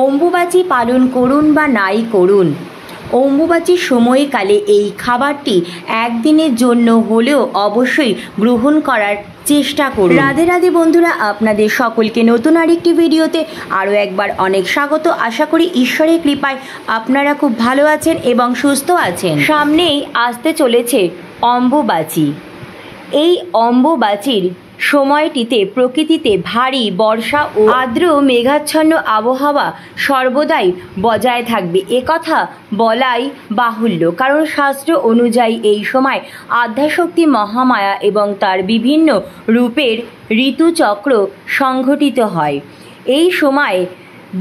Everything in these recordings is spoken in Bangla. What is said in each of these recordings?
অম্বুবাচী পালন করুন বা নাই করুন, অম্বুবাচীর সময়কালে এই খাবারটি একদিনের জন্য হলেও অবশ্যই গ্রহণ করার চেষ্টা করুন। রাধে রাধে বন্ধুরা, আপনাদের সকলকে নতুন আরেকটি ভিডিওতে আরও একবার অনেক স্বাগত। আশা করি ঈশ্বরের কৃপায় আপনারা খুব ভালো আছেন এবং সুস্থ আছেন। সামনেই আসতে চলেছে অম্বুবাচী। এই অম্বুবাচীর সময়টিতে প্রকৃতিতে ভারী বর্ষা ও আর্দ্র মেঘাচ্ছন্ন আবহাওয়া সর্বদাই বজায় থাকবে, একথা বলাই বাহুল্য। কারণ শাস্ত্র অনুযায়ী এই সময় আদ্যাশক্তি মহামায়া এবং তার বিভিন্ন রূপের ঋতুচক্র সংঘটিত হয়। এই সময়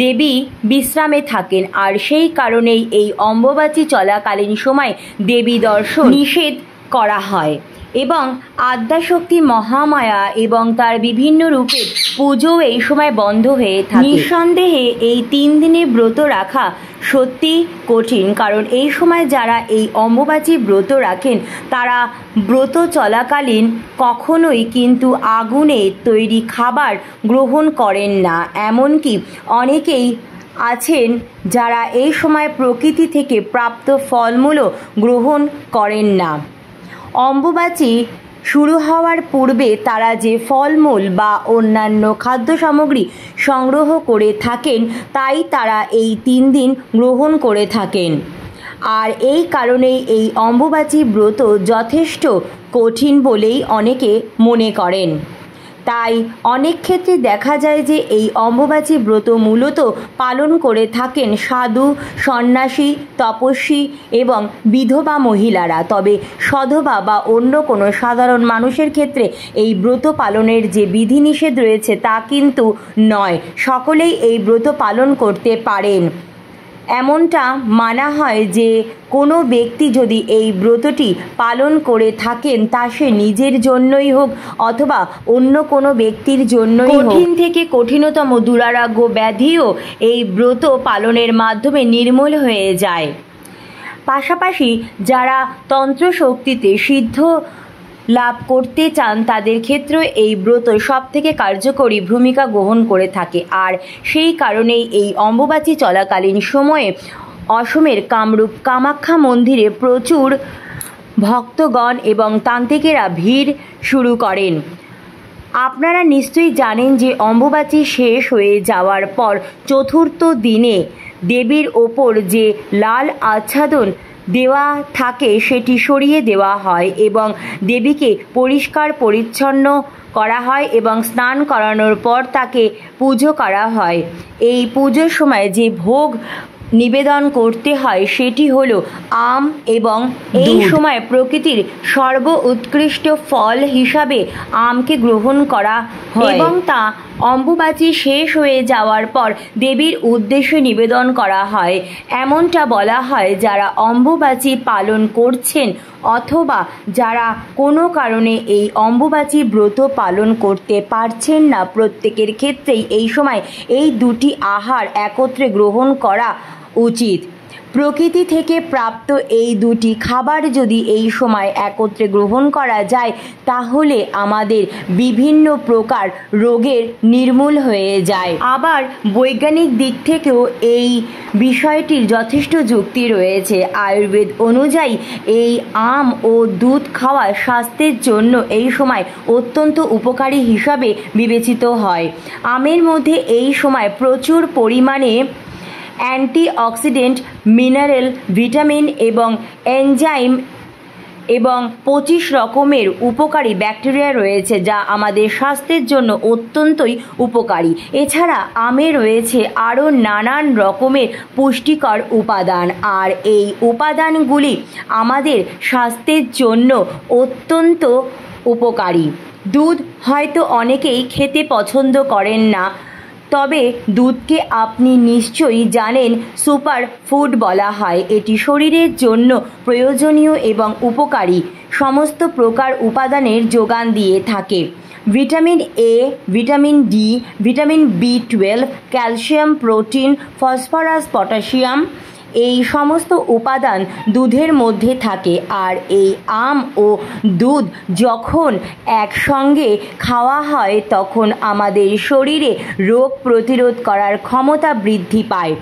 দেবী বিশ্রামে থাকেন, আর সেই কারণেই এই অম্বুবাচী চলাকালীন সময় দেবী দর্শন নিষেধ করা হয় এবং আদ্যাশক্তি মহামায়া এবং তার বিভিন্ন রূপের পুজো এই সময় বন্ধ হয়ে থাকে। নিঃসন্দেহে এই 3 দিনের ব্রত রাখা সত্যি কঠিন, কারণ এই সময় যারা এই অম্বুবাচী ব্রত রাখেন তারা ব্রত চলাকালীন কখনোই কিন্তু আগুনে তৈরি খাবার গ্রহণ করেন না। এমনকি অনেকেই আছেন যারা এই সময় প্রকৃতি থেকে প্রাপ্ত ফলমূলও গ্রহণ করেন না। অম্বুবাচী শুরু হওয়ার পূর্বে তারা যে ফলমূল বা অন্যান্য খাদ্য সামগ্রী সংগ্রহ করে থাকেন তাই তারা এই 3 দিন গ্রহণ করে থাকেন। আর এই কারণেই এই অম্বুবাচী ব্রত যথেষ্ট কঠিন বলেই অনেকে মনে করেন। তাই অনেক ক্ষেত্রে দেখা যায় যে এই অম্বুবাচী ব্রত মূলত পালন করে থাকেন সাধু, সন্ন্যাসী, তপস্বী এবং বিধবা মহিলারা। তবে সধবা বা অন্য কোনো সাধারণ মানুষের ক্ষেত্রে এই ব্রত পালনের যে বিধিনিষেধ রয়েছে তা কিন্তু নয়, সকলেই এই ব্রত পালন করতে পারেন। এমনটা মানা হয় যে কোনো ব্যক্তি যদি এই ব্রতটি পালন করে থাকেন তা সে নিজের জন্যই হোক অথবা অন্য কোনো ব্যক্তির জন্যই হোক, কঠিন থেকে কঠিনতম দুরারোগ্য ব্যাধিও এই ব্রত পালনের মাধ্যমে নির্মূল হয়ে যায়। পাশাপাশি যারা তন্ত্র শক্তিতে সিদ্ধ লাভ করতে চান তাদের ক্ষেত্রে এই ব্রত সবথেকে কার্যকরী ভূমিকা গ্রহণ করে থাকে। আর সেই কারণেই এই অম্বুবাচী চলাকালীন সময়ে অসমের কামরূপ কামাখ্যা মন্দিরে প্রচুর ভক্তগণ এবং তান্ত্রিকেরা ভিড় শুরু করেন। আপনারা নিশ্চয়ই জানেন যে অম্বুবাচী শেষ হয়ে যাওয়ার পর চতুর্থ দিনে দেবীর ওপর যে লাল আচ্ছাদন দেওয়া থাকে সেটি সরিয়ে দেওয়া হয় এবং দেবীকে পরিষ্কার পরিচ্ছন্ন করা হয় এবং স্নান করানোর পর তাকে পুজো করা হয়। এই পুজোর সময় যে ভোগ নিবেদন করতে হয় সেটি হলো আম, এবং এই সময় প্রকৃতির সর্ব উৎকৃষ্ট ফল হিসাবে আমকে গ্রহণ করা হয় এবং তা অম্বুবাচী শেষ হয়ে যাওয়ার পর দেবীর উদ্দেশ্যে নিবেদন করা হয়। এমনটা বলা হয় যারা অম্বুবাচী পালন করছেন অথবা যারা কোনো কারণে এই অম্বুবাচী ব্রত পালন করতে পারছেন না, প্রত্যেকের ক্ষেত্রেই এই সময় এই 2টি আহার একত্রে গ্রহণ করা উচিত। প্রকৃতি থেকে প্রাপ্ত এই 2টি খাবার যদি এই সময় একত্রে গ্রহণ করা যায় তাহলে আমাদের বিভিন্ন প্রকার রোগের নির্মূল হয়ে যায়। আবার বৈজ্ঞানিক দিক থেকেও এই বিষয়টির যথেষ্ট যুক্তি রয়েছে। আয়ুর্বেদ অনুযায়ী এই আম ও দুধ খাওয়া স্বাস্থ্যের জন্য এই সময় অত্যন্ত উপকারী হিসাবে বিবেচিত হয়। আমের মধ্যে এই সময় প্রচুর পরিমাণে অ্যান্টিঅক্সিডেন্ট, মিনারেল, ভিটামিন এবং এনজাইম এবং 25 রকমের উপকারী ব্যাকটেরিয়া রয়েছে যা আমাদের স্বাস্থ্যের জন্য অত্যন্তই উপকারী। এছাড়া আমে রয়েছে আরও নানান রকমের পুষ্টিকর উপাদান, আর এই উপাদানগুলি আমাদের স্বাস্থ্যের জন্য অত্যন্ত উপকারী। দুধ হয়তো অনেকেই খেতে পছন্দ করেন না, তবে দুধকে আপনি নিশ্চয়ই জানেন সুপার ফুড বলা হয়। এটি শরীরের জন্য প্রয়োজনীয় এবং উপকারী সমস্ত প্রকার উপাদানের যোগান দিয়ে থাকে। Vitamin A, vitamin D, vitamin বি12, ক্যালসিয়াম, প্রোটিন, ফসফরাস, পটাশিয়াম এই সমস্ত উপাদান দুধের মধ্যে থাকে। আর এই আম ও দুধ যখন একসঙ্গে খাওয়া হয় তখন আমাদের শরীরে রোগ প্রতিরোধ করার ক্ষমতা বৃদ্ধি পায়।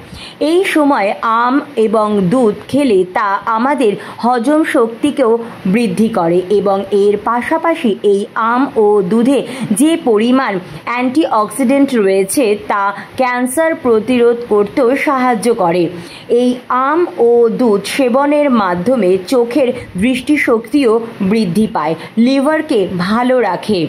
এই সময় আম এবং দুধ খেলে তা আমাদের হজম শক্তিকেও বৃদ্ধি করে এবং এর পাশাপাশি এই আম ও দুধে যে পরিমাণ অ্যান্টিঅক্সিডেন্ট রয়েছে তা ক্যান্সার প্রতিরোধ করতেও সাহায্য করে। এই আম ও দুধ সেবনের মাধ্যমে চোখের দৃষ্টিশক্তিও বৃদ্ধি পায়, লিভারকে ভালো রাখে,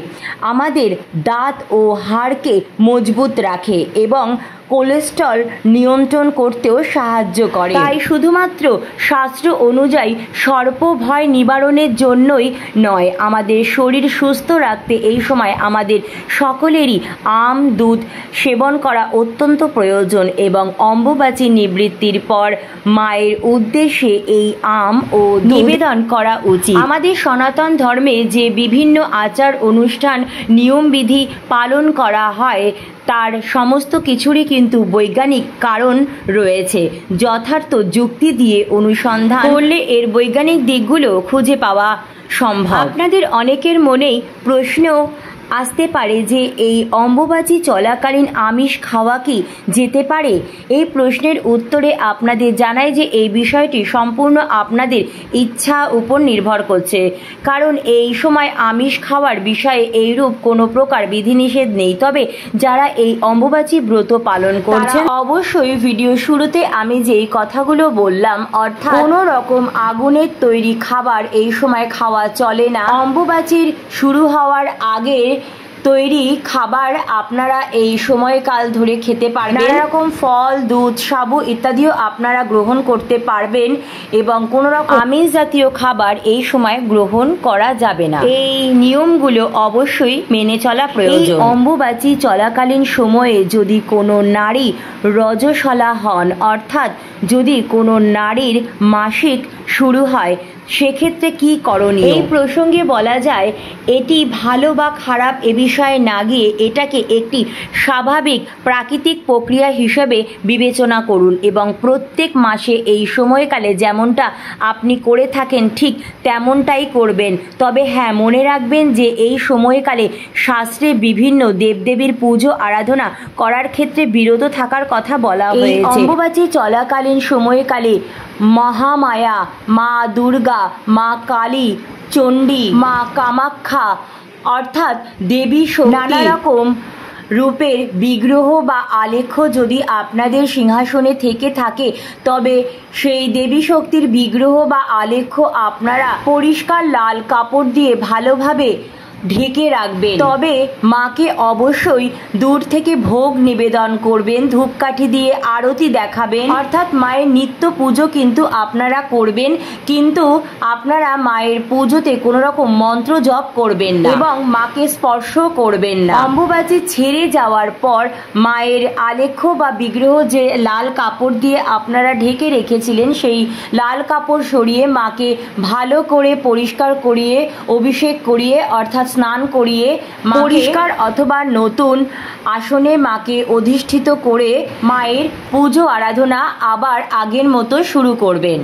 আমাদের দাঁত ও হাড়কে মজবুত রাখে এবং কোলেস্ট্রল নিয়ন্ত্রণ করতেও সাহায্য করে। তাই শুধুমাত্র শাস্ত্র অনুযায়ী সর্পভয় নিবারণের জন্যই নয়, আমাদের শরীর সুস্থ রাখতে এই সময় আমাদের সকলেরই আম দুধ সেবন করা অত্যন্ত প্রয়োজন এবং অম্বুবাচী নিবৃত্তির পর মায়ের উদ্দেশ্যে এই আম ও নিবেদন করা উচিত। আমাদের সনাতন ধর্মে যে বিভিন্ন আচার অনুষ্ঠান নিয়মবিধি পালন করা হয় তার সমস্ত কিছুরই কিন্তু বৈজ্ঞানিক কারণ রয়েছে। যথার্থ যুক্তি দিয়ে অনুসন্ধান করলে এর বৈজ্ঞানিক দিকগুলো খুঁজে পাওয়া সম্ভব। আপনাদের অনেকের মনেই প্রশ্ন আসতে পারে যে এই অম্বুবাচী চলাকালীন আমিষ খাওয়া কি যেতে পারে? এই প্রশ্নের উত্তরে আপনাদের জানাই যে এই বিষয়টি সম্পূর্ণ আপনাদের ইচ্ছা উপর নির্ভর করছে, কারণ এই সময় আমিষ খাওয়ার বিষয়ে এইরূপ কোনো প্রকার বিধিনিষেধ নেই। তবে যারা এই অম্বুবাচী ব্রত পালন করছেন অবশ্যই ভিডিও শুরুতে আমি যেই কথাগুলো বললাম, অর্থাৎ কোনো রকম আগুনের তৈরি খাবার এই সময় খাওয়া চলে না। অম্বুবাচীর শুরু হওয়ার আগে তৈরি খাবার আপনারা এই সময়কাল ধরে খেতে পারবেন। নানা রকম ফল, দুধ, সাবু ইত্যাদিও আপনারা গ্রহণ করতে পারবেন এবং কোনো রকম আমিষ জাতীয় খাবার এই সময় গ্রহণ করা যাবে না। এই নিয়মগুলো অবশ্যই মেনে চলা প্রয়োজন। অম্বুবাচী চলাকালীন সময়ে যদি কোনো নারী রজস্বলা হন, অর্থাৎ যদি কোনো নারীর মাসিক শুরু হয়, সেক্ষেত্রে কি করণীয়? এই প্রসঙ্গে বলা যায়, এটি ভালো বা খারাপ এ বিষয়ে না গিয়ে এটাকে একটি স্বাভাবিক প্রাকৃতিক প্রক্রিয়া হিসেবে বিবেচনা করুন এবং প্রত্যেক মাসে এই সময়কালে যেমনটা আপনি করে থাকেন ঠিক তেমনটাই করবেন। তবে হ্যাঁ, মনে রাখবেন যে এই সময়কালে শাস্ত্রে বিভিন্ন দেবদেবীর পুজো আরাধনা করার ক্ষেত্রে বিরত থাকার কথা বলা হয়েছে। অম্বুবাচী চলাকালীন সময়কালে মহামায়া, মা দুর্গা, মা কালী, চণ্ডী, মা কামাখ্যা অর্থাৎ দেবী শক্তি নানা রকম রূপের বিগ্রহ বা আলেখ্য যদি আপনাদের সিংহাসনে থেকে থাকে, তবে সেই দেবী শক্তির বিগ্রহ বা আলেখ্য আপনারা পরিষ্কার লাল কাপড় দিয়ে ভালোভাবে ঢেকে রাখবেন। তবে মাকে অবশ্যই দূর থেকে ভোগ নিবেদন করবেন, ধূপকাঠি দিয়ে আরতি দেখাবেন, অর্থাৎ মায়ের নিত্য পুজো কিন্তু আপনারা করবেন, কিন্তু আপনারা মায়ের পুজোতে কোনো রকম মন্ত্র জপ করবেন না এবং মাকে স্পর্শ করবেন না। অম্বুবাচী ছেড়ে যাওয়ার পর মায়ের আলেখ্য বা বিগ্রহ যে লাল কাপড় দিয়ে আপনারা ঢেকে রেখেছিলেন, সেই লাল কাপড় সরিয়ে মাকে ভালো করে পরিষ্কার করিয়ে অভিষেক করিয়ে অর্থাৎ স্নান করিয়ে পরিষ্কার অথবা নতুন আসনে মাকে অধিষ্ঠিত করে মায়ের পুজো আরাধনা আবার আগের মতো শুরু করবেন।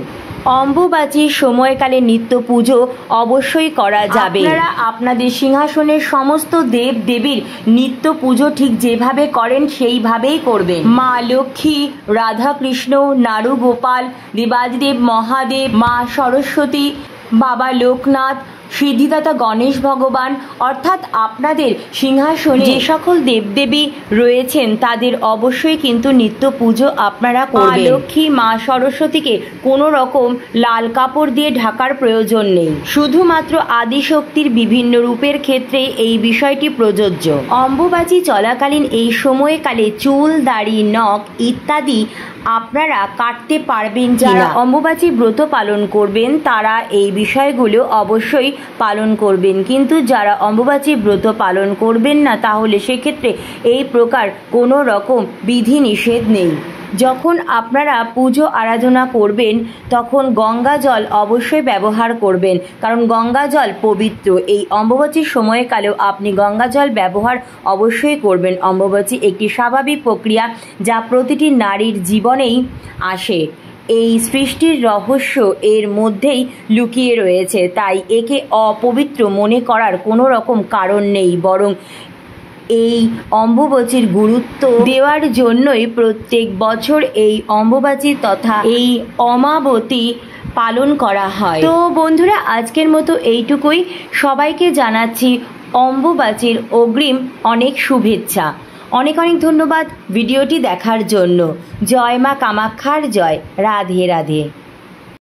অম্বুবাচীর সময়কালে নিত্য পুজো অবশ্যই করা যাবে। আপনারা আপনাদের সিংহাসনের সমস্ত দেব দেবীর নিত্য পুজো ঠিক যেভাবে করেন সেইভাবেই করবেন। মা লক্ষ্মী, রাধা কৃষ্ণ, নারু গোপাল, দেবাদিদেব মহাদেব, মা সরস্বতী, বাবা লোকনাথ, সিদ্ধিদাতা গণেশ ভগবান অর্থাৎ আপনাদের সিংহাসনে যে সকল দেবদেবী রয়েছেন তাদের অবশ্যই কিন্তু নিত্য পুজো আপনারা করবেন। মা লক্ষ্মী, মা সরস্বতীকে কোনো রকম লাল কাপড় দিয়ে ঢাকার প্রয়োজন নেই। শুধুমাত্র আদিশক্তির বিভিন্ন রূপের ক্ষেত্রে এই বিষয়টি প্রযোজ্য। অম্বুবাচী চলাকালীন এই সময়কালে চুল, দাড়ি, নখ ইত্যাদি আপনারা কাটতে পারবেন। যারা অম্বুবাচী ব্রত পালন করবেন তারা এই বিষয়গুলো অবশ্যই পালন করবেন, কিন্তু যারা অম্বুবাচী ব্রত পালন করবেন না তাহলে সেক্ষেত্রে এই প্রকার কোনো রকম বিধি নিষেধ নেই। যখন আপনারা পুজো আরাধনা করবেন তখন গঙ্গা জল অবশ্যই ব্যবহার করবেন, কারণ গঙ্গা জল পবিত্র। এই অম্বুবাচীর সময়কালেও আপনি গঙ্গা জল ব্যবহার অবশ্যই করবেন। অম্বুবাচী একটি স্বাভাবিক প্রক্রিয়া যা প্রতিটি নারীর জীবনেই আসে। এই সৃষ্টির রহস্য এর মধ্যেই লুকিয়ে রয়েছে, তাই একে অপবিত্র মনে করার কোনো রকম কারণ নেই, বরং এই অম্বুবাচীর গুরুত্ব দেওয়ার জন্যই প্রত্যেক বছর এই অম্বুবাচী তথা এই অমাবতী পালন করা হয়। তো বন্ধুরা, আজকের মতো এইটুকুই। সবাইকে জানাচ্ছি অম্বুবাচীর অগ্রিম অনেক শুভেচ্ছা। অনেক অনেক ধন্যবাদ ভিডিওটি দেখার জন্য। জয় মা কামাখ্যার জয়। রাধে রাধে।